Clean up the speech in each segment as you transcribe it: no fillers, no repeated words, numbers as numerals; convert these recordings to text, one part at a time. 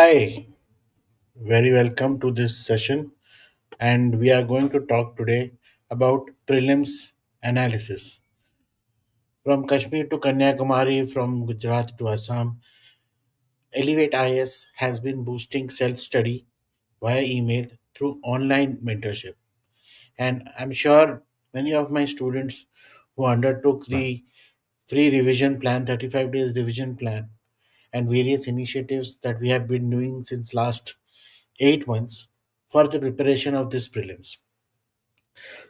Hi, very welcome to this session. And we are going to talk today about prelims analysis. From Kashmir to Kanyakumari, from Gujarat to Assam, Elevate IS has been boosting self study via email through online mentorship. And I'm sure many of my students who undertook the free revision plan, 35 days revision plan, and various initiatives that we have been doing since last 8 months for the preparation of this prelims.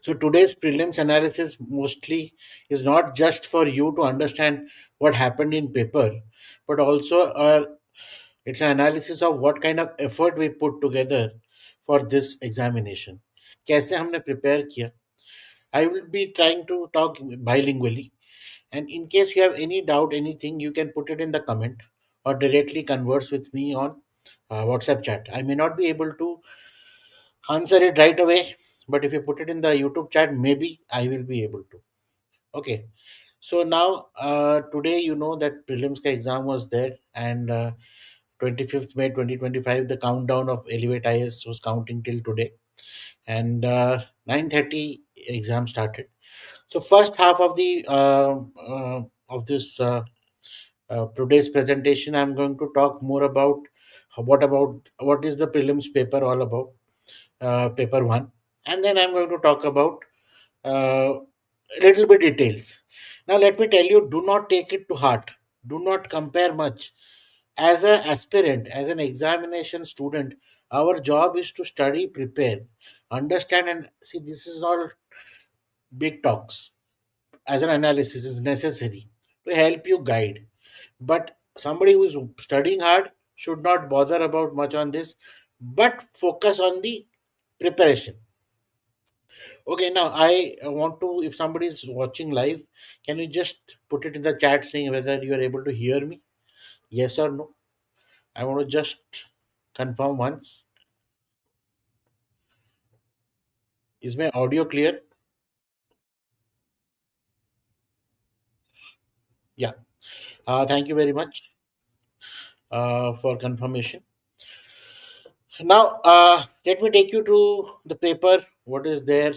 So today's prelims analysis mostly is not just for you to understand what happened in paper, but also it's an analysis of what kind of effort we put together for this examination. कैसे हमने prepare किया? I will be trying to talk bilingually, and in case you have any doubt, anything, you can put it in the comment or directly converse with me on WhatsApp chat. I may not be able to answer it right away, but if you put it in the YouTube chat, maybe I will be able to. Okay. So now, today, you know that prelims ka exam was there, and 25th May 2025, the countdown of Elevate IS was counting till today, and 9:30 exam started. So first half of the of this today's presentation, I'm going to talk more about what is the prelims paper all about, paper one, and then I'm going to talk about a little bit details. Now, let me tell you, do not take it to heart. Do not compare much. As an aspirant, as an examination student, our job is to study, prepare, understand, and see. This is all big talks. As an analysis is necessary to help you guide. But somebody who is studying hard should not bother about much on this, but focus on the preparation. Okay, now I want to, if somebody is watching live, can you just put it in the chat saying whether you are able to hear me? Yes or no? I want to just confirm once. Is my audio clear? Yeah. Thank you very much for confirmation. Now, let me take you to the paper. What is there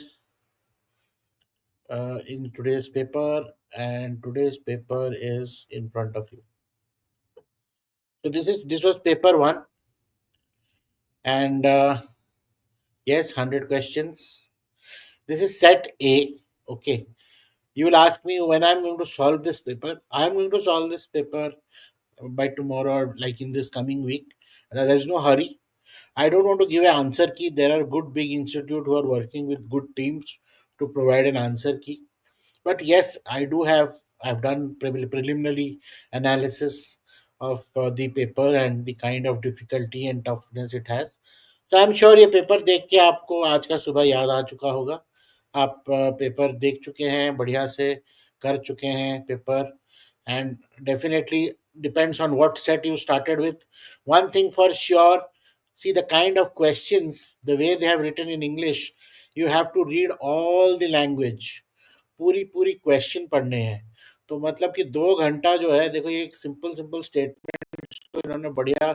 in today's paper? And today's paper is in front of you. So this was paper one, and yes, 100 questions. This is set A. Okay. You will ask me when I'm going to solve this paper. I'm going to solve this paper by tomorrow or like in this coming week. There is no hurry. I don't want to give an answer key. There are good big institute who are working with good teams to provide an answer key. But yes, I do have. I've done preliminary analysis of the paper and the kind of difficulty and toughness it has. तो I am sure ये paper देख के आपको आज का सुबह याद आ चुका होगा. आप पेपर देख चुके हैं, बढ़िया से कर चुके हैं paper, and definitely depends on what set you started with. One thing for sure, see the kind of questions, the way they have written in English, you have to read all the language. पूरी पूरी question पढ़ने हैं. तो मतलब कि 2 घंटा जो है, देखो ये एक सिंपल सिंपल स्टेटमेंट तो इन्होंने बढ़िया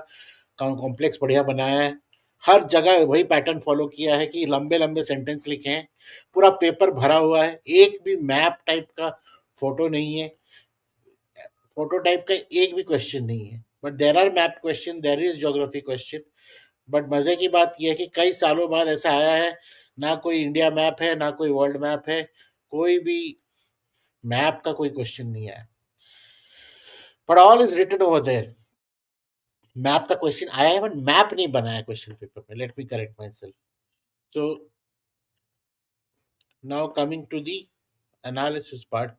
कॉम्प्लेक्स बढ़िया बनाया है. हर जगह वही पैटर्न फॉलो किया है कि लंबे लंबे सेंटेंस लिखे हैं. पूरा पेपर भरा हुआ है. एक भी मैप टाइप का फोटो नहीं है. फोटो टाइप का एक भी क्वेश्चन नहीं है. But there are map question, there is geography question. But मजे की बात यह है कि कई सालों बाद ऐसा आया है, ना कोई इंडिया मैप है ना कोई वर्ल्ड मैप है, कोई भी मैप का कोई क्वेश्चन नहीं आया. But all is written over there. Map का क्वेश्चन आया है बट मैप नहीं बनाया क्वेश्चन पेपर में. Let me correct myself. So now coming to the analysis part.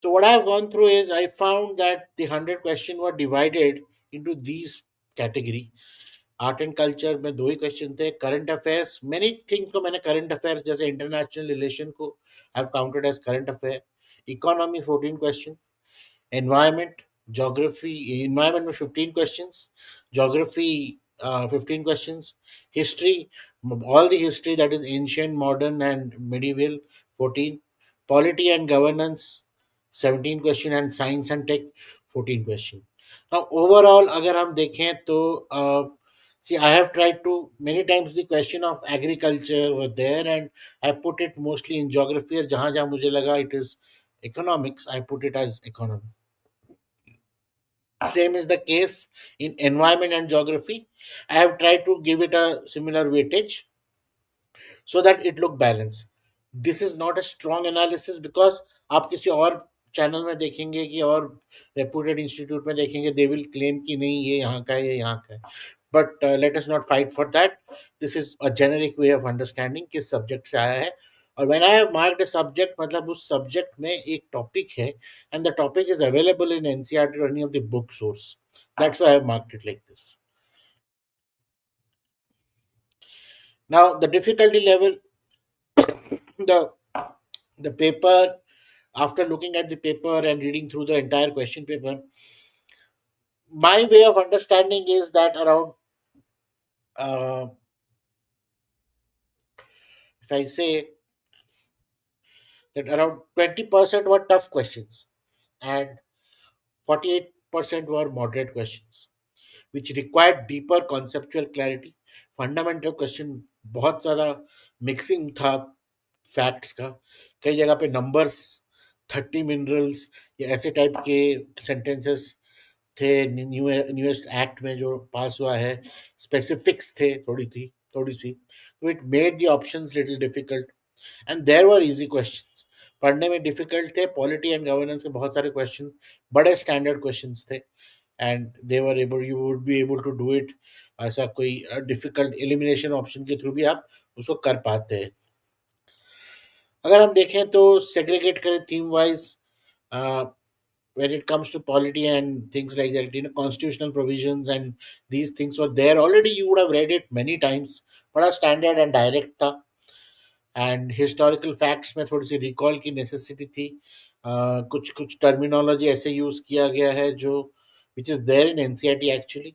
So what I have gone through is I found that the 100 question were divided into these category. Art and culture में 2 ही question थे. Current affairs, many things को मैंने current affairs जैसे international relation को have counted as current affair. Economy 14 question. Environment, geography, environment में 15 questions, geography 15 questions, history, all the history that is ancient, modern and medieval 14, polity and governance 17 question, and science and tech 14 question. Now overall अगर हम देखें तो see I have tried to many times the question of agriculture were there and I put it mostly in geography और जहाँ जहाँ मुझे लगा it is economics I put it as economy. Same is the case in environment and geography. I have tried to give it a similar weightage so that it look balanced. This is not a strong analysis because आप किसी और channel में देखेंगे कि और reputed institute में देखेंगे they will claim कि नहीं ये यहाँ का है ये यहाँ का है but let us not fight for that this is a generic way of understanding किस सब्जेक्ट से आया है और when I have marked a subject मतलब उस सब्जेक्ट में एक टॉपिक है and the topic is available in NCERT और any of the book source that's why I have marked it like this now the difficulty level the the paper after looking at the paper and reading through the entire question paper my way of understanding is that around uh, if I say that around 20% were tough questions and 48% were moderate questions which required deeper conceptual clarity fundamental question बहुत ज़्यादा mixing था facts का कई जगह पे numbers 30 minerals या ऐसे type के सेंटेंसेस थे न्यूएस्ट एक्ट में जो पास हुआ है स्पेसिफिक्स थे थोड़ी सी तो it made the options little difficult and there were easy questions पढ़ने में डिफिकल्ट थे पॉलिटी एंड गवर्नेंस के बहुत सारे क्वेश्चन बड़े स्टैंडर्ड क्वेश्चंस थे and they were able you would be able to do it ऐसा कोई डिफिकल्ट एलिमिनेशन ऑप्शन के थ्रू भी आप उसको कर पाते हैं अगर हम देखें तो सेग्रीगेट करें theme wise when it comes to polity and things like that, constitutional provisions and these things were there already. You would have read it many times, but a standard and direct था and historical facts में थोड़ी सी recall की necessity थी कुछ कुछ terminology ऐसे use किया गया है जो which is there in NCERT actually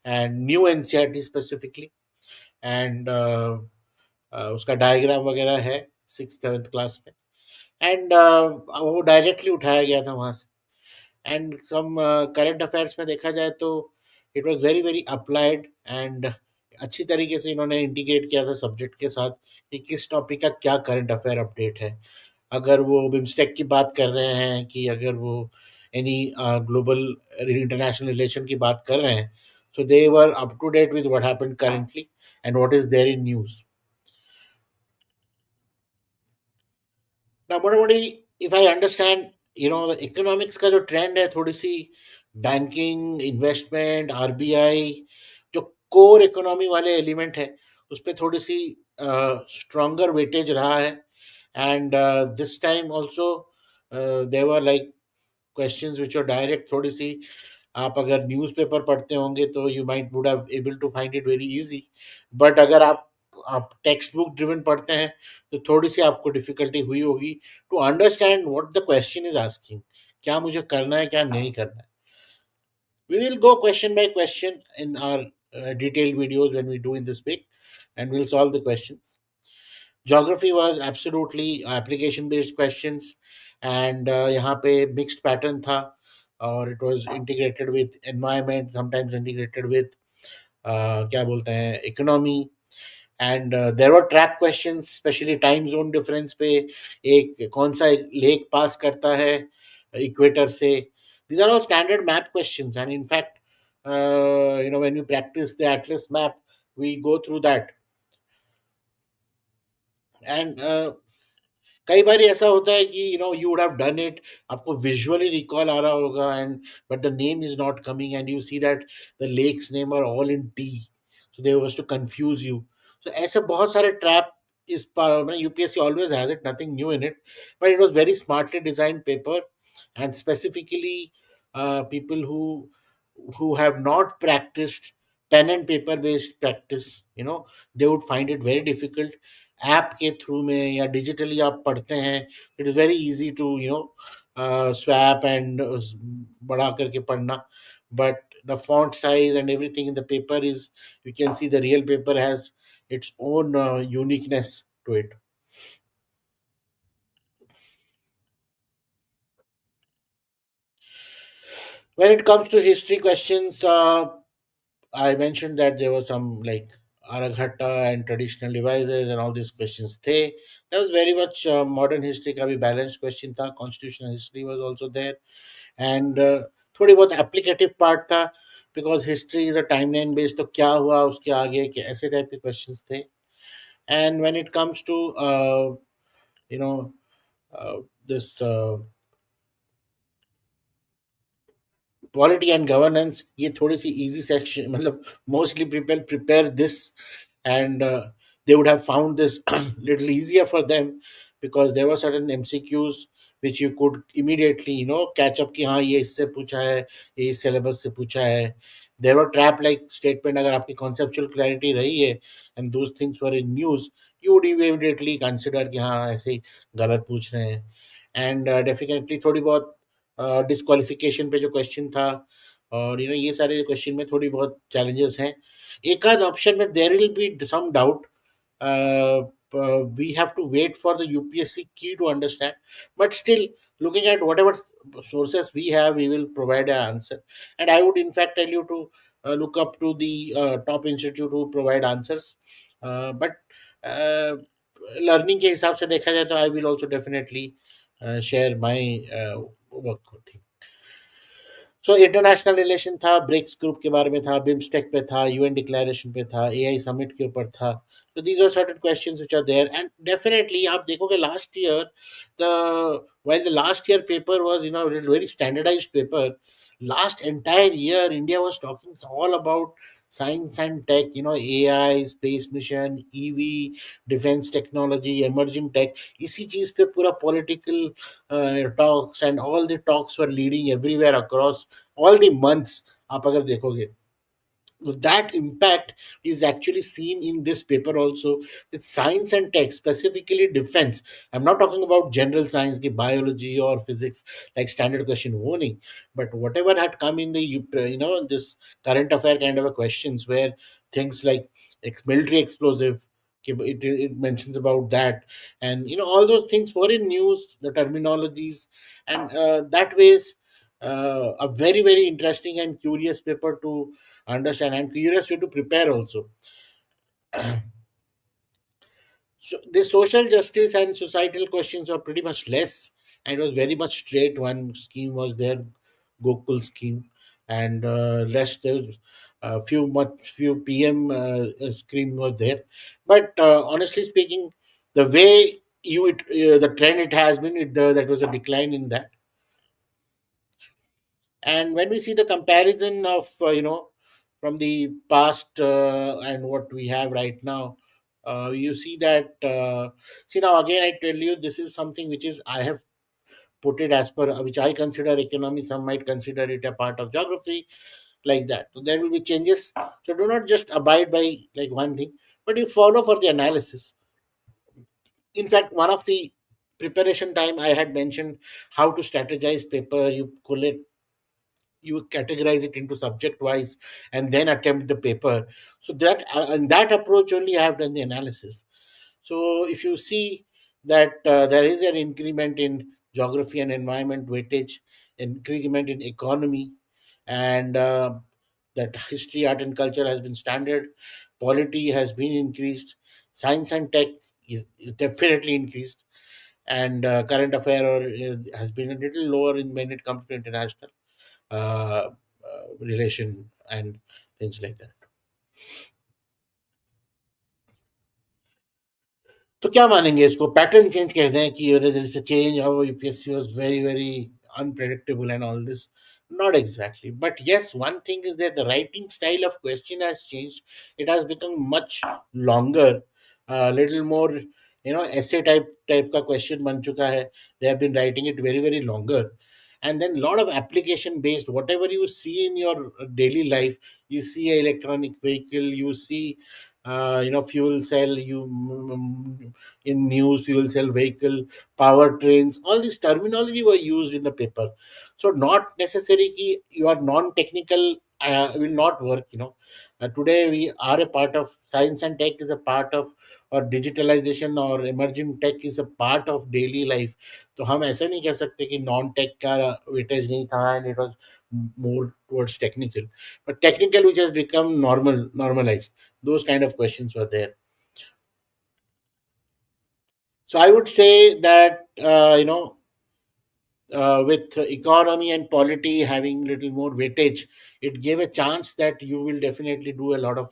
and new NCERT specifically and उसका डायग्राम वगैरह है 6th 7th क्लास में एंड वो डायरेक्टली उठाया गया था वहाँ से एंड सम करंट अफेयर्स में देखा जाए तो it was very very applied and अच्छी तरीके से इन्होंने इंटीग्रेट किया था सब्जेक्ट के साथ कि किस टॉपिक का क्या करंट अफेयर अपडेट है अगर वो बिम्स्टेक की बात कर रहे हैं कि अगर वो एनी ग्लोबल इंटरनेशनल रिलेशन की बात कर रहे हैं so they were up to date with what happened currently and what is there in news Now, मोटामोटी if I understand, the economics का जो ट्रेंड है थोड़ी सी बैंकिंग इन्वेस्टमेंट आरबीआई जो कोर इकोनॉमी वाले एलिमेंट है उस पर थोड़ी सी स्ट्रॉन्गर वेटेज रहा है and this time also there were like questions which are direct थोड़ी सी आप अगर न्यूज़पेपर पढ़ते होंगे तो you might would have able to find it very easy but अगर आप टेक्स्ट बुक ड्रिवन पढ़ते हैं तो थोड़ी सी आपको डिफिकल्टी हुई होगी to understand what the question is asking क्या मुझे करना है क्या नहीं करना है we will go question by question in our detailed videos when we do in this week and we'll solve the questions geography was absolutely application based questions and यहाँ पे mixed pattern था और it was integrated with environment sometimes integrated with क्या बोलते हैं economy and there were trap questions specially time zone difference पे एक कौन सा लेक पास करता है इक्वेटर से these are all standard math questions and in fact when we practice the atlas map we go through that and कई बार ऐसा होता है कि you would have done it आपको विजुअली रिकॉल आ रहा होगा and but the name is not coming and you see that the lakes name are all in T so they was to confuse you so ऐसे बहुत सारे trap इस पर UPSC always has it nothing new in it but it was very smartly designed paper and specifically people who have not practiced pen and paper based practice they would find it very difficult app के through में या digitally आप पढ़ते हैं it is very easy to swap and बढ़ा करके पढ़ना but the font size and everything in the paper is you can see the real paper has its own uniqueness to it. When it comes to history questions, I mentioned that there were some like Araghatta and traditional devices and all these questions. That was very much modern history का भी balanced question था. Constitutional history was also there, and थोड़ी बहुत applicative part था, because history is a timeline based. तो क्या हुआ उसके आगे के ऐसे type के questions थे. And when it comes to you know this polity and governance, ये थोड़ी सी इजी सेक्शन, मतलब mostly people prepare this, and they would have found this little easier for them, because there were certain MCQs which you could immediately catch up कि हाँ ये इससे पूछा है, ये इस सिलेबस से पूछा है. There were trap like statement, अगर आपकी conceptual clarity रही है and those things were in news, you would immediately consider कि हाँ ऐसे ही गलत पूछ रहे हैं. एंड डेफिनेटली थोड़ी बहुत डिस्क्वालिफिकेशन पे जो क्वेश्चन था, और ये सारे क्वेश्चन में थोड़ी बहुत चैलेंजेस हैं. एक आध ऑप्शन में there will be some doubt. We have to wait for the UPSC key to understand, but still, looking at whatever sources we have, we will provide an answer. And I would in fact tell you to look up to the top institute who provide answers. But uh, learning के हिसाब से देखा जाए तो I will also definitely share my work थी. So international relation था, BRICS group के बारे में था, बिम्स्टेक पे था, यूएन डिक्लेरेशन पे था, एआई समिट के ऊपर था. तो these are certain questions which are there, and definitely आप देखोगे last year the while the last year paper was very standardized paper, last entire year India was talking all about science and tech, AI, space mission, EV, defense technology, emerging tech. इसी चीज पे पूरा political talks, and all the talks were leading everywhere across all the months. आप अगर देखोगे, that impact is actually seen in this paper also, with science and tech, specifically defense. I'm not talking about general science ki biology or physics like standard question warning, but whatever had come in the this current affair kind of a questions, where things like military explosive, it mentions about that, and all those things were in news, the terminologies, and that ways a very very interesting and curious paper to understand, and curious way to prepare also. So the social justice and societal questions were pretty much less, and it was very much straight. One scheme was there, Gokul scheme, and less there was a few PM scheme was there. But honestly speaking, the way the trend it has been, that was a decline in that. And when we see the comparison of from the past and what we have right now, you see that see, now again I tell you, this is something which is I have put it as per which I consider economy, some might consider it a part of geography, like that. So there will be changes, so do not just abide by like one thing, but you follow for the analysis. In fact, one of the preparation time I had mentioned how to strategize paper, you collect, you categorize it into subject wise, and then attempt the paper. So that and that approach only I have done the analysis. So if you see that there is an increment in geography and environment weightage, increment in economy, and that history, art and culture has been standard, polity has been increased, science and tech is definitely increased, and current affair has been a little lower in when it comes to international relation and things like that. तो क्या मानेंगे इसको, pattern change कहते हैं कि whether there is a change, how UPSC was very very unpredictable and all this. Not exactly, but yes, one thing is that the writing style of question has changed. It has become much longer, a little more essay type का question बन चुका है. They have been writing it very very longer, and then lot of application based, whatever you see in your daily life, you see a electronic vehicle, you see fuel cell, in news, fuel cell vehicle, power trains, all this terminology were used in the paper. So not necessary ki you are non technical will not work. Today we are a part of science, and tech is a part of, or digitalization or emerging tech is a part of daily life. तो हम ऐसा नहीं कह सकते कि non tech का weightage नहीं था, and it was more towards technical, but technical which has become normalized. Those kind of questions were there. So I would say that with economy and polity having little more weightage, it gave a chance that you will definitely do a lot of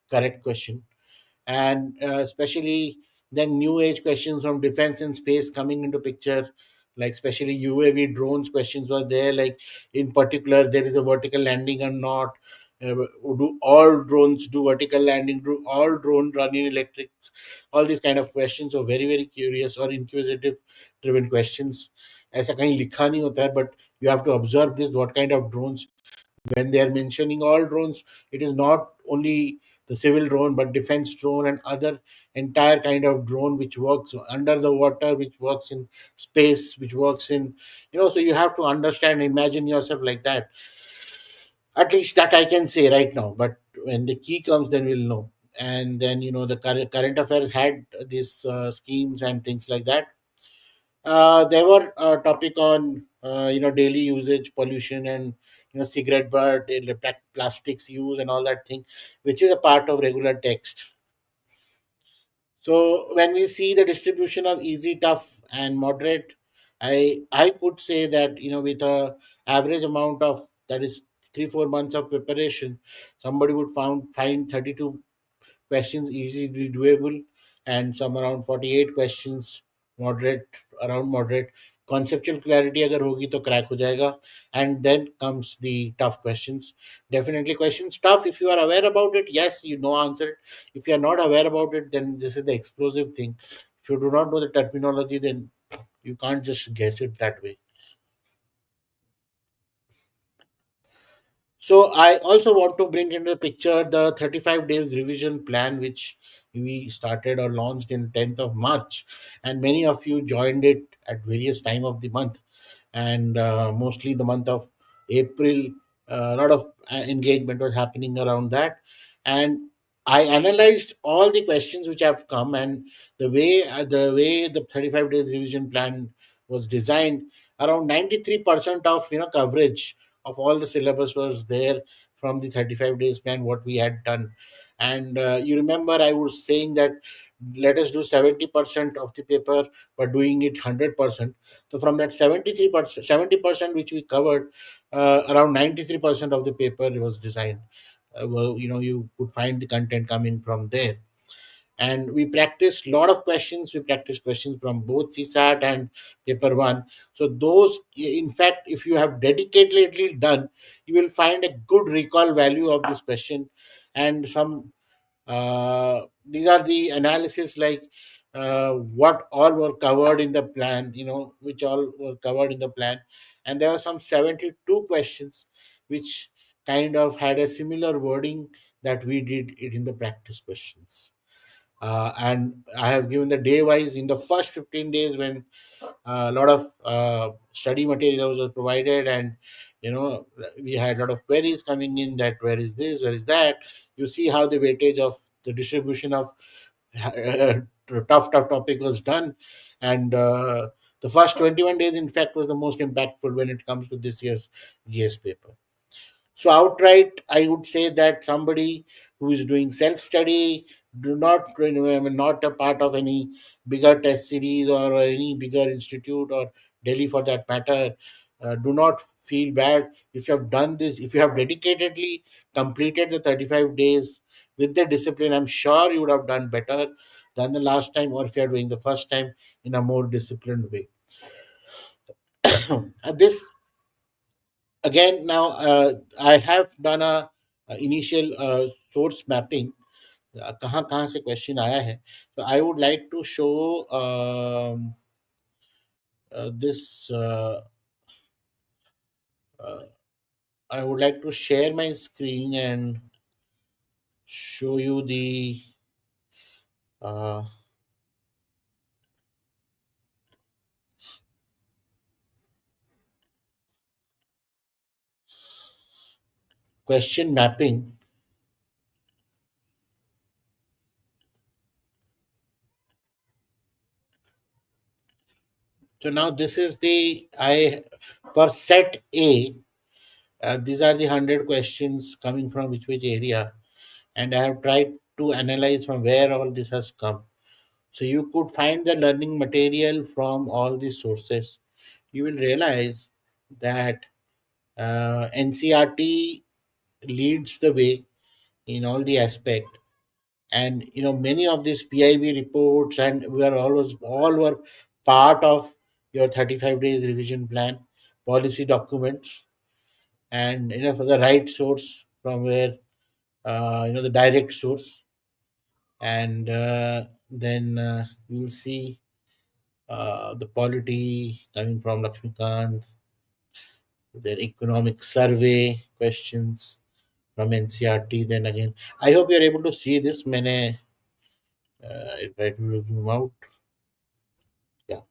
correct question. And especially then new age questions from defense and space coming into picture, like especially UAV drones questions were there, like in particular there is a vertical landing or not. Do all drones do vertical landing? Do all drone run in electrics? All these kind of questions are very very curious or inquisitive driven questions. ऐसा कहीं लिखा नहीं होता है, but you have to observe this what kind of drones. When they are mentioning all drones, it is not only the civil drone but defense drone and other entire kind of drone which works under the water, which works in space, which works in, so you have to understand, imagine yourself like that. At least that I can say right now, but when the key comes then we'll know. And then the current affairs had these schemes and things like that. There were a topic on daily usage, pollution, and cigarette butt, plastics use, and all that thing, which is a part of regular text. So when we see the distribution of easy, tough, and moderate, I could say that with a average amount of, that is 3 4 months of preparation, somebody would find 32 questions easily doable, and some around 48 questions moderate, around moderate. Conceptual clarity अगर होगी तो crack हो जाएगा. And then comes the tough questions. Definitely questions tough if you are aware about it, yes, you know answer it. If you are not aware about it, then this is the explosive thing. If you do not know the terminology, then you can't just guess it that way. So I also want to bring into the picture the 35 days revision plan, which we started or launched in 10th of March, and many of you joined it at various time of the month, and mostly the month of April. A lot of engagement was happening around that, and I analyzed all the questions which have come, and the way the 35 days revision plan was designed, around 93% of coverage of all the syllabus was there from the 35 days plan what we had done. And you remember I was saying that let us do 70% of the paper but doing it 100%. So from that 73%, 70% which we covered, around 93% of the paper was designed. Well, you could find the content coming from there. And we practiced a lot of questions. We practiced questions from both CSAT and paper one. So those, in fact, if you have dedicatedly done, you will find a good recall value of this question. And some these are the analysis, like what all were covered in the plan, which all were covered in the plan. And there were some 72 questions which kind of had a similar wording that we did it in the practice questions. And I have given the day wise in the first 15 days when a lot of study materials was provided, and we had a lot of queries coming in that where is this, where is that. You see how the weightage of the distribution of tough topic was done. And the first 21 days in fact was the most impactful when it comes to this year's GS paper. So outright, I would say that somebody who is doing self-study, do not, I mean, not a part of any bigger test series or any bigger institute or Delhi for that matter, do not feel bad if you have done this. If you have dedicatedly completed the 35 days with the discipline, I'm sure you would have done better than the last time, or if you are doing the first time in a more disciplined way. This again now, I have done a initial source mapping, कहाँ कहाँ से question आया है. So I would like to show this uh, I would like to share my screen and show you the uh, question mapping. So now this is the I for set A. These are the 100 questions coming from which area, and I have tried to analyze from where all this has come. So you could find the learning material from all these sources. You will realize that NCRT leads the way in all the aspect, and many of these PIB reports and we are always all were part of your 35 days revision plan policy documents, and for the right source from where the direct source, and then you will see the polity coming from Lakshmikant, their economic survey questions from NCRT. Then again, I hope you're able to see this. मैंने try to zoom out. Yeah.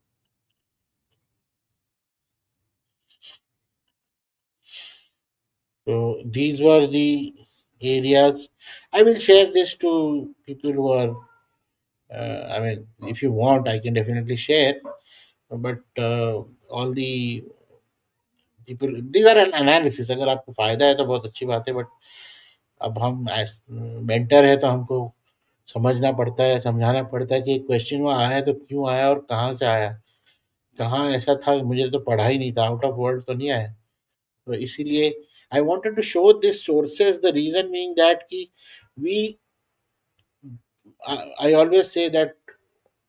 So these were the areas. I will share this to people who are. I mean, if you want, I can definitely share. But all the people, these are an analysis. अगर आपको फायदा है तो बहुत अच्छी बात है. But अब हम मेंटर है तो हमको समझना पड़ता है, समझाना पड़ता है कि क्वेश्चन वो आया है तो क्यों आया और कहाँ से आया, कहाँ ऐसा था मुझे तो पढ़ा ही नहीं था, आउट ऑफ वर्ल्ड तो नहीं आया. तो इसीलिए I wanted to show this sources, the reason being that कि we I always say that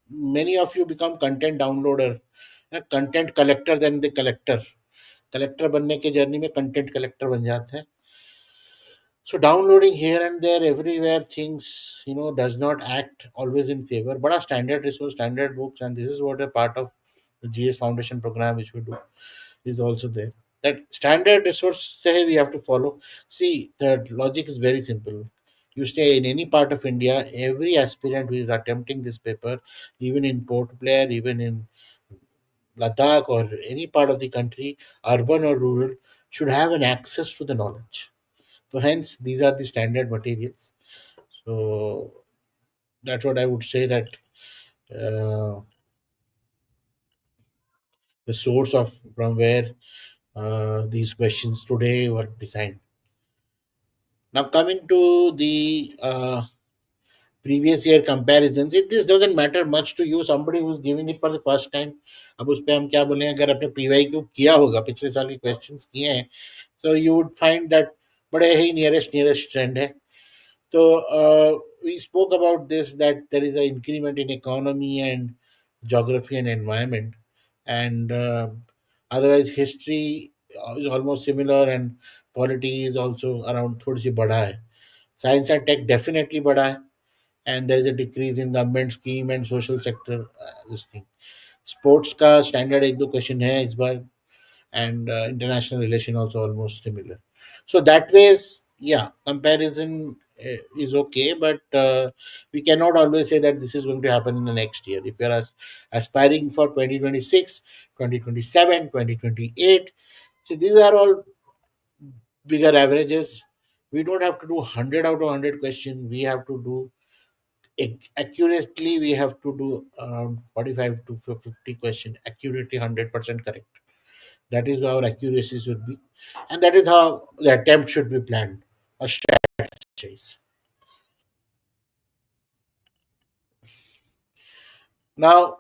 many of you become content downloader, content collector then the collector. Collector बनने के जर्नी में content collector बन जाते हैं. So downloading here and there everywhere things does not act always in favor. But a standard resource, standard books, and this is what a part of the GS Foundation program which we do is also there. That standard resource say we have to follow. See, the logic is very simple. You stay in any part of India, every aspirant who is attempting this paper, even in Port Blair, even in Ladakh or any part of the country, urban or rural, should have an access to the knowledge. So hence these are the standard materials. So that's what I would say that uh, the source of from where these questions today were designed. Now coming to the previous year comparisons, this doesn't matter much to you, somebody who's giving it for the first time. अब उस पे हम क्या बोलें, अगर आपने PYQ किया होगा, पिछले साल के क्वेश्चंस किए हैं, so you would find that बड़े ही nearest trend है. So we spoke about this, that there is an increment in economy and geography and environment, and otherwise history is almost similar, and polity is also around थोड़ी सी बढ़ा है. Science and tech definitely बढ़ा है, and there is a decrease in government scheme and social sector. This thing. Sports का standard एक दो question है इस बार, and international relation also almost similar. So that ways, yeah, comparison is okay, but we cannot always say that this is going to happen in the next year. If you are aspiring for 2026, 2027, 2028, so these are all bigger averages. We don't have to do 100 out of 100 questions. We have to do accurately. We have to do around 45 to 50 questions accurately, 100% correct. That is how our accuracy should be, and that is how the attempt should be planned or strategized. Now,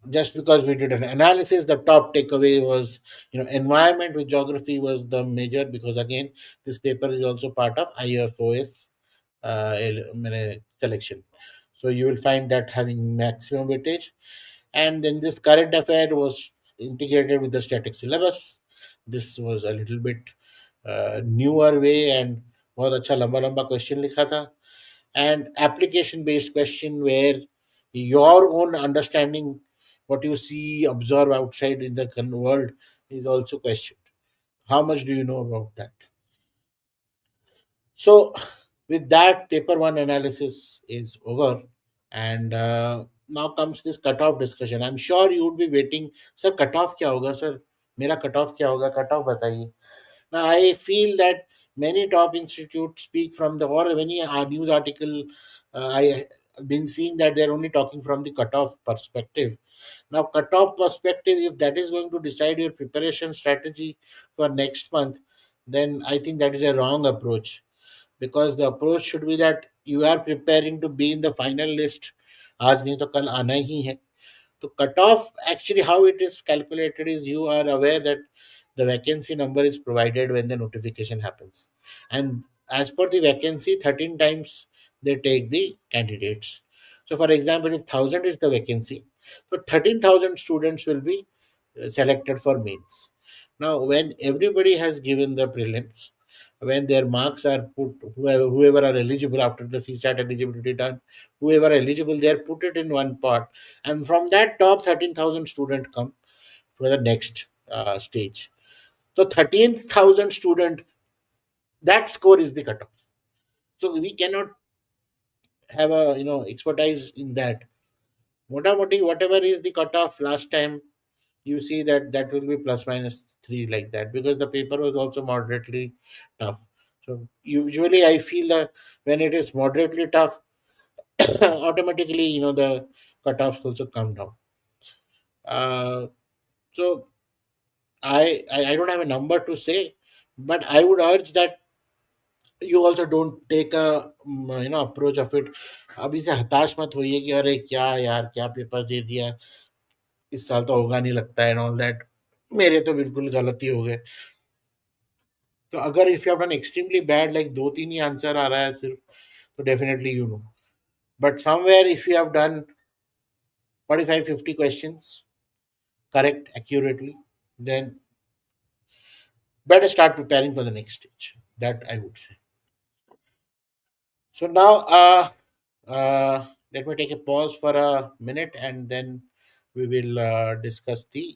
just because we did an analysis, the top takeaway was, environment with geography was the major, because again, this paper is also part of IFOS selection. So you will find that having maximum weightage. And then this current affair was integrated with the static syllabus. This was a little bit newer way, and बहुत अच्छा लंबा लंबा question लिखा था, and application based question where your own understanding, what you see observe outside in the world, is also questioned. How much do you know about that? So with that, paper one analysis is over, and now comes this cutoff discussion. I'm sure you would be waiting, sir, cutoff क्या होगा sir, मेरा cutoff क्या होगा, cutoff बताइए. Now I feel that many top institutes speak from the, or many news article, I have been seeing that they're only talking from the cutoff perspective. Now cutoff perspective, if that is going to decide your preparation strategy for next month, then I think that is a wrong approach, because the approach should be that you are preparing to be in the final list. आज नहीं तो कल आना ही है. So cutoff, actually how it is calculated is, you are aware that the vacancy number is provided when the notification happens, and as per the vacancy, 13 times they take the candidates. So for example, if 1000 is the vacancy, so 13,000 students will be selected for mains. Now when everybody has given the prelims, when their marks are put, whoever are eligible after the CSAT eligibility done, whoever are eligible, they are put it in one pot, and from that top 13,000 student come for the next stage. So 13,000 student, that score is the cutoff. So we cannot have a expertise in that. Motamoti, whatever is the cutoff last time, you see that that will be plus minus 3, like that, because the paper was also moderately tough. So usually I feel that when it is moderately tough, automatically the cutoffs also come down. uh, so I don't have a number to say, but I would urge that you also don't take a approach of it. अभी से हताश मत होइए कि अरे क्या यार, क्या पेपर दे दिया, इस साल तो होगा नहीं लगता है, एंड ऑल दैट. मेरे तो बिल्कुल गलती हो गए. तो अगर if you have done extremely bad, like दो तीन ही आंसर आ रहा है सिर्फ, तो definitely you know. But somewhere if you have done 45-50 questions correct accurately, then better start preparing for the next stage. That I would say. So now, let me take a pause for a minute, and then we will discuss the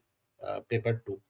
paper two.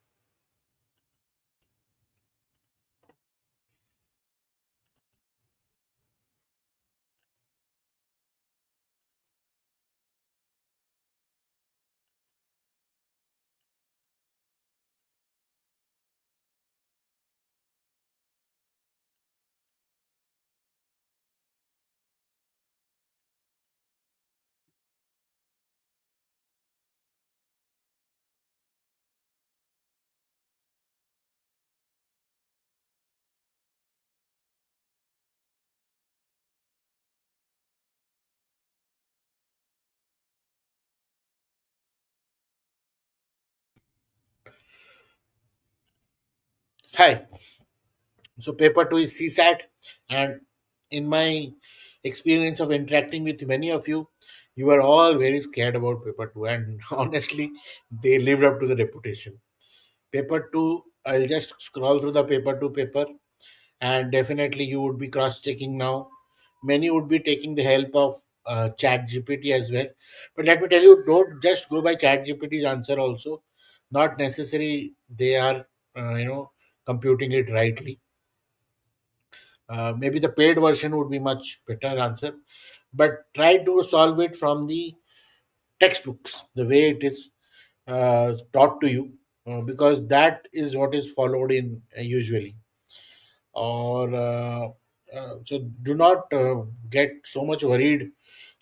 Hi. So paper two is CSAT, and in my experience of interacting with many of you, you are all very scared about paper two, and honestly, they lived up to the reputation. Paper two, I'll just scroll through the paper two paper, and definitely you would be cross checking now. Many would be taking the help of chat gpt as well, but let me tell you, don't just go by chat gpt's answer also. Not necessary they are computing it rightly. Maybe the paid version would be much better answer, but try to solve it from the textbooks, the way it is taught to you, because that is what is followed in usually. Or so do not get so much worried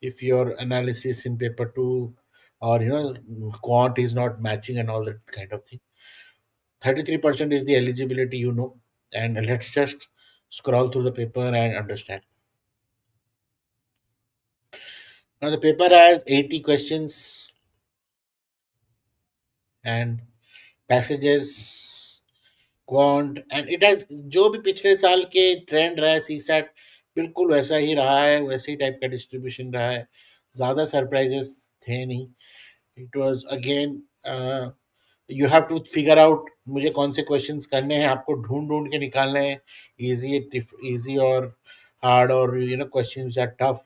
if your analysis in paper 2 or quant is not matching and all that kind of thing. 33% is the eligibility, and let's just scroll through the paper and understand. Now the paper has 80 questions and passages, quant, and it has, जो भी पिछले साल के trend रहा है CSAT, बिल्कुल वैसा ही रहा है, वैसे ही टाइप का डिस्ट्रीब्यूशन रहा है. ज़्यादा सरप्राइजेस थे नहीं. It was again, you have to figure out मुझे कौन से क्वेश्चंस करने हैं, आपको ढूंढ ढूंढ के निकालने हैं. इजी, इजी और हार्ड, और क्वेश्चंस आर टफ.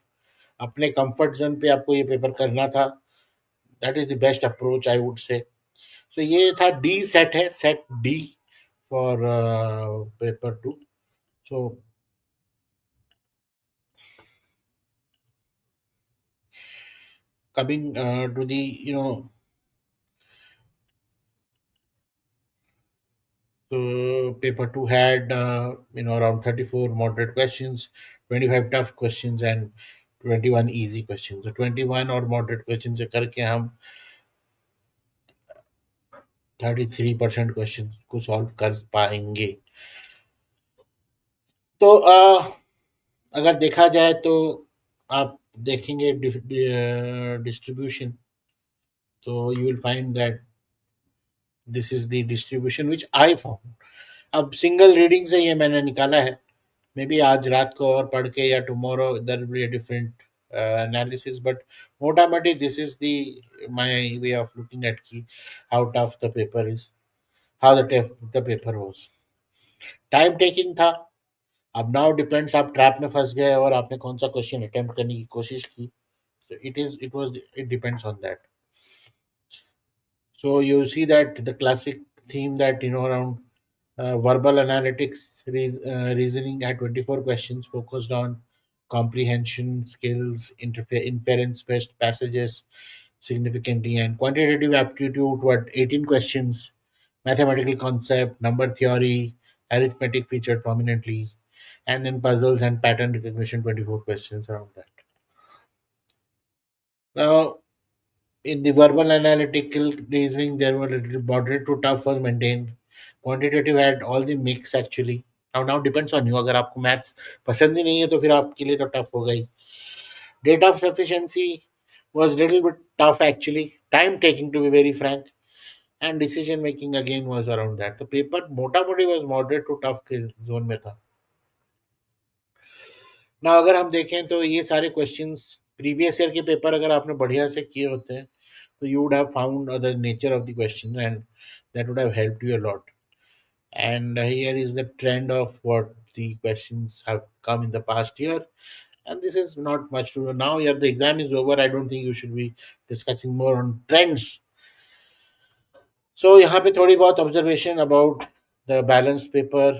अपने कंफर्ट जोन पे आपको ये पेपर करना था. That is the best approach, I would say. तो ये था डी सेट, है set D for paper 2. So coming to the so paper 2 had around 34 moderate questions, 25 tough questions, and 21 easy questions. So 21 और moderate questions से करके हम 33% question को solve कर पाएंगे. तो अगर देखा जाए तो आप देखेंगे डिस्ट्रीब्यूशन, तो you will find that this is the distribution which I found. अब सिंगल रीडिंग से ये मैंने निकाला है. मे बी आज रात को और पढ़ के या tomorrow there will be a different analysis, but मोटामोटी this is the my way of looking at की how tough the paper is, how the paper was. Time taking था. अब नाउ डिपेंड्स आप ट्रैप में फंस गए और आपने कौन सा क्वेश्चन अटेम्प्ट करने की कोशिश की. It depends on that. So you see that the classic theme that around verbal analytics, reasoning had 24 questions focused on comprehension skills, inference-based passages significantly, and quantitative aptitude. What 18 questions, mathematical concept, number theory, arithmetic featured prominently, and then puzzles and pattern recognition. 24 questions around that. Now, in the verbal analytical reasoning, there were a little moderate to tough was maintained. Quantitative had all the mix actually. Now depends on you. अगर आपको maths पसंद ही नहीं है तो फिर आपके लिए तो टफ हो गई. Data sufficiency was little bit tough actually. Time taking to be very frank. And decision making again was around that. The paper मोटा मोटी was moderate to tough के जोन में था. ना अगर हम देखें तो ये सारे क्वेश्चंस प्रीवियस ईयर के पेपर अगर आपने बढ़िया से किए होते हैं so you would have found the nature of the question, and that would have helped you a lot. And here is the trend of what the questions have come in the past year, and this is not much to now. Yeah, the exam is over. I don't think you should be discussing more on trends. So यहाँ पे थोड़ी बहुत observation about the balanced paper,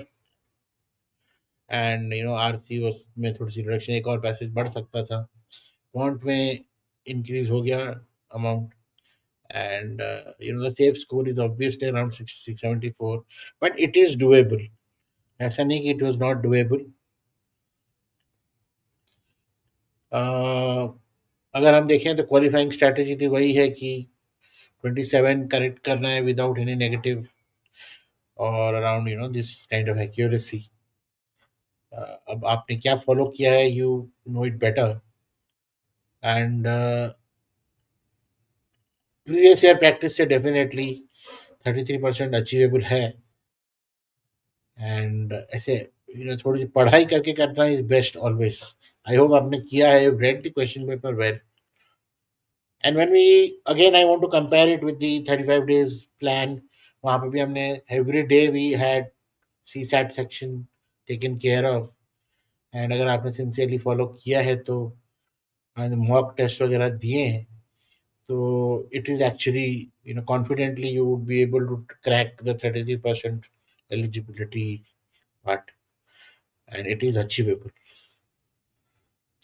and RC में थोड़ी सी reduction, एक और passage बढ़ सकता था. फॉन्ट में इंक्रीज हो गया amount. And the safe score is obviously around 674, but it is doable. ऐसा नहीं कि it was not doable. अगर हम देखें तो क्वालिफाइंग स्ट्रैटेजी थी वही है कि 27 करेक्ट करना है विदाउट एनी नेगेटिव और around this kind of accuracy. अब आपने क्या फॉलो किया है, you know it better. And previous year practice से डेफिनेटली 33% अचीवेबल है. एंड ऐसे थोड़ी सी पढ़ाई करके करना is best always. I hope आपने किया है, read the question paper well. And when we again I want to compare it with the 35 days plan, वहाँ पे भी हमने every day we had C SAT section taken care of. And अगर आपने sincerely follow किया है तो mock test वगैरह दिए हैं तो it is actually confidently you would be able to crack the 33% eligibility part, and it is achievable.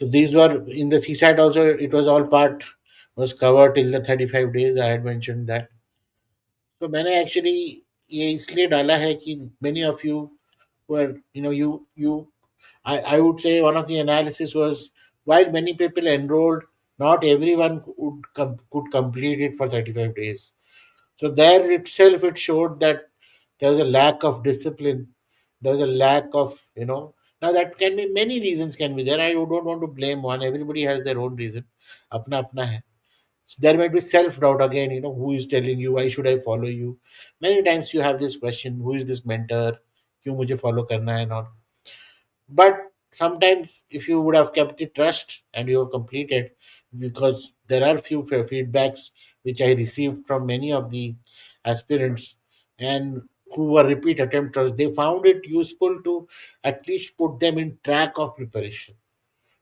So these were in the CSAT also. It was all part was covered till the 35 days. I had mentioned that. So मैंने actually ये इसलिए डाला है कि many of you were you I would say one of the analysis was while many people enrolled, not everyone could complete it for 35 days. So there itself it showed that there was a lack of discipline. There was a lack of now that can be many reasons can be there. I don't want to blame one. Everybody has their own reason. अपना अपना है. So there might be self doubt again. Who is telling you? Why should I follow you? Many times you have this question: Who is this mentor? क्यों मुझे follow करना है not? But sometimes if you would have kept the trust and you have completed, because there are few feedbacks which I received from many of the aspirants and who were repeat attempters, they found it useful to at least put them in track of preparation.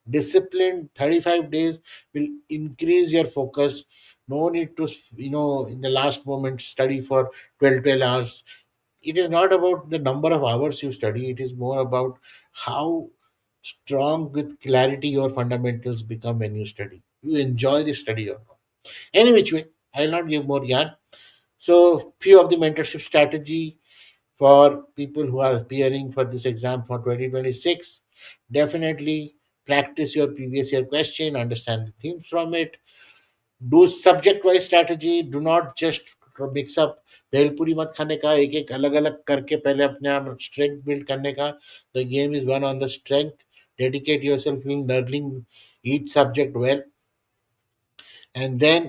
Disciplined 35 days will increase your focus. No need to in the last moment study for 12 hours. It is not about the number of hours you study, it is more about how strong with clarity your fundamentals become when you study. You enjoy the study or not. Any which way, I'll not give more yarn. So, few of the mentorship strategy for people who are appearing for this exam for 2026. Definitely practice your previous year question, understand the themes from it. Do subject wise strategy. Do not just mix up bhelpuri मत खाने का, एक एक अलग अलग करके पहले अपने आप स्ट्रेंथ बिल्ड करने का. The game is one on the strength. Dedicate yourself in learning each subject well, and then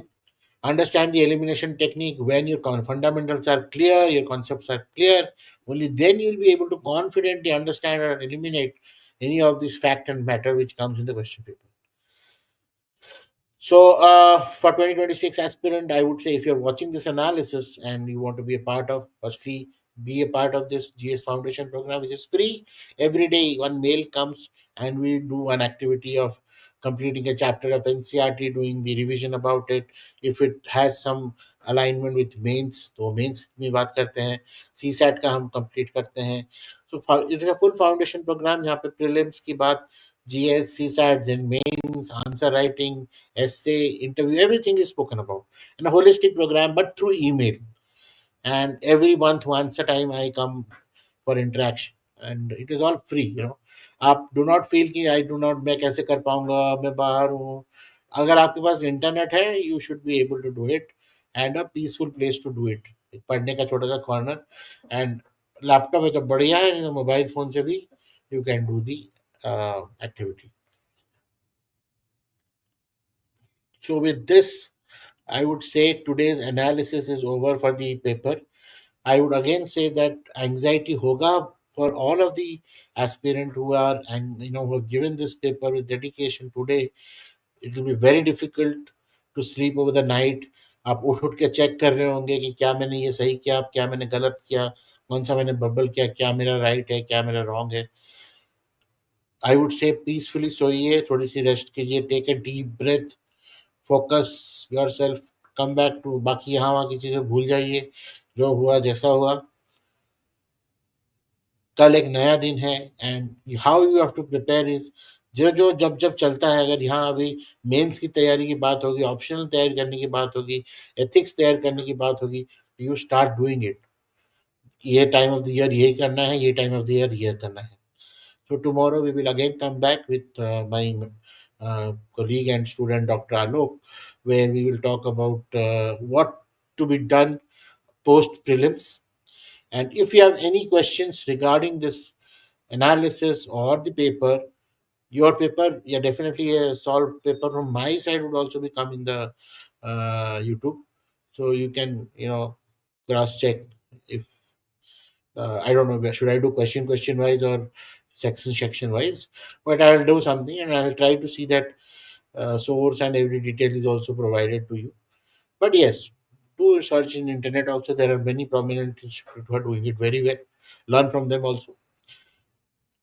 understand the elimination technique. When your fundamentals are clear, your concepts are clear, only then you'll be able to confidently understand or eliminate any of this fact and matter which comes in the question paper. So, for 2026 aspirant, I would say if you're watching this analysis and you want to be a part of, firstly, be a part of this GS Foundation program, which is free. Every day, one mail comes and we do an activity of completing a chapter of NCRT, doing the revision about it. If it has some alignment with mains, तो mains में बात करते हैं. CSAT का हम complete करते हैं. So, it is a full foundation program. यहाँ पे prelims की बात, GS, CSAT, then mains, answer writing, essay, interview, everything is spoken about in a holistic program, but through email. And every month, once a time, I come for interaction, and it is all free. आप do not feel कि I do not, मैं कैसे कर पाऊंगा, मैं बाहर हूँ. अगर आपके पास इंटरनेट है, you should be able to do it, and a peaceful place to do it. पढ़ने का छोटा सा कॉर्नर, एंड लैपटॉप है तो बढ़िया है, नहीं तो मोबाइल फोन से भी you can do the activity. So with this, I would say today's analysis is over for the paper. I would again say that anxiety hoga for all of the aspirant who are, and who have given this paper with dedication today. It will be very difficult to sleep over the night. आप उठ के check कर रहे होंगे कि क्या मैंने ये सही किया, क्या मैंने गलत किया, कौन सा मैंने बबल किया, क्या मेरा राइट है, क्या मेरा रॉन्ग है. आई वुड से पीसफुली सोइए, थोड़ी सी रेस्ट कीजिए, take a deep breath, focus yourself, come back to, बाकी यहाँ वहाँ की चीज़ें भूल जाइए. जो हुआ जैसा हुआ, कल एक नया दिन है. And how you have to prepare is, जो जो जब जब चलता है, अगर यहाँ अभी मेंस की तैयारी की बात होगी, ऑप्शनल तैयारी करने की बात होगी, एथिक्स तैयार करने की बात होगी, यू स्टार्ट डूइंग इट. ये टाइम ऑफ द ईयर यही करना है, ये टाइम ऑफ द ईयर ये करना है. So tomorrow we will again come back with my colleague and student Dr. Alok, where we will talk about what to be done post prelims. And if you have any questions regarding this analysis or the paper, your paper, yeah, definitely a solved paper from my side would also be come in the YouTube, so you can cross check if I don't know, should I do question wise or section wise, but I'll do something and I'll try to see that source and every detail is also provided to you. But yes, do search in internet also. There are many prominent institutes who are doing it very well. Learn from them also.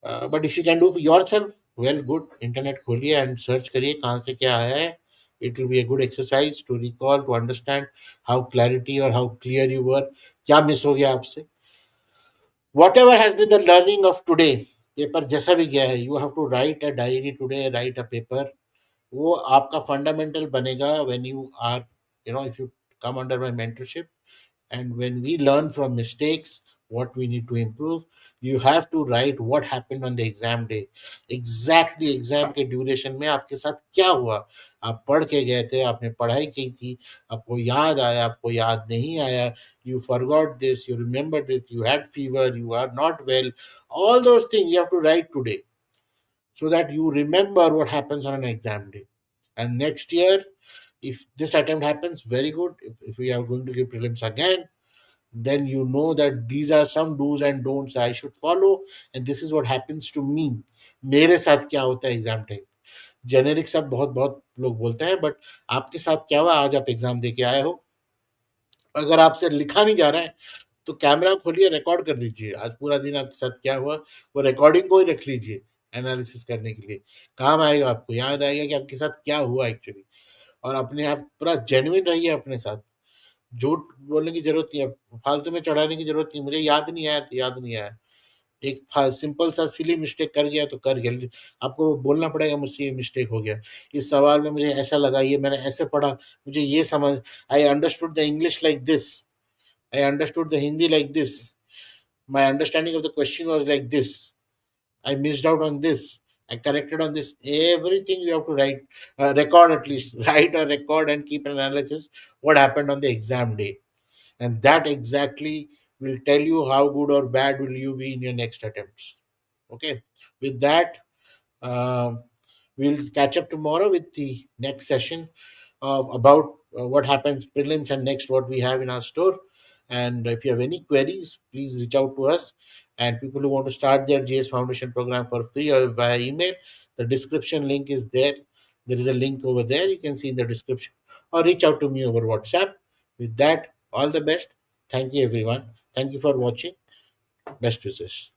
But if you can do for yourself, well, good. Internet खोलिए and search करिए कहाँ से क्या आया है. It will be a good exercise to recall, to understand how clarity or how clear you were. क्या miss हो गया आपसे. Whatever has been the learning of today, paper जैसा भी गया है, you have to write a diary today, write a paper. वो आपका फंडामेंटल बनेगा when you are, if you come under my mentorship, and when we learn from mistakes what we need to improve. You have to write what happened on the exam day, exactly exam के duration में आपके साथ क्या हुआ. आप पढ़ के गए थे, आपने पढ़ाई की थी, आपको याद आया, आपको याद नहीं आया, you forgot this, you remembered it, you had fever, you are not well. All those things you have to write today, so that you remember what happens on an exam day. And next year, if this attempt happens, very good. If we are going to give prelims again, then you know that these are some do's and don'ts I should follow, and this is what happens to me. मेरे साथ क्या होता है exam time. Generic सब बहुत बहुत लोग बोलते हैं, बट आपके साथ क्या हुआ, आज आप एग्जाम दे के आए हो. अगर आपसे लिखा नहीं जा रहा है, तो कैमरा खोलिए, रिकॉर्ड कर दीजिए आज पूरा दिन आपके साथ क्या हुआ. वो रिकॉर्डिंग को ही रख लीजिए एनालिसिस करने के लिए. काम आएगा, आपको याद आएगा कि आपके साथ क्या हुआ एक्चुअली. और अपने आप पूरा जेन्युइन रहिए अपने साथ. झूठ बोलने की जरूरत नहीं है, फालतू में चढ़ाने की जरूरत नहीं. मुझे याद नहीं आया तो याद नहीं आया. एक सिंपल सा सिली मिस्टेक कर गया तो कर गया. आपको बोलना पड़ेगा मुझसे ये मिस्टेक हो गया, इस सवाल में मुझे ऐसा लगा, ये मैंने ऐसे पढ़ा, मुझे ये समझ, I understood the English like this, I understood the Hindi like this. My understanding of the question was like this. I missed out on this. I corrected on this. Everything you have to write, record at least. Write a record and keep an analysis what happened on the exam day. and that exactly will tell you how good or bad will you be in your next attempts. Okay, with that, um, we'll catch up tomorrow with the next session of about what happens prelims and next what we have in our store. And if you have any queries, please reach out to us. And people who want to start their GS Foundation program for free or via email, the description link is there. There is a link over there. You can see in the description, or reach out to me over WhatsApp. With that, all the best. Thank you, everyone. Thank you for watching. Best wishes.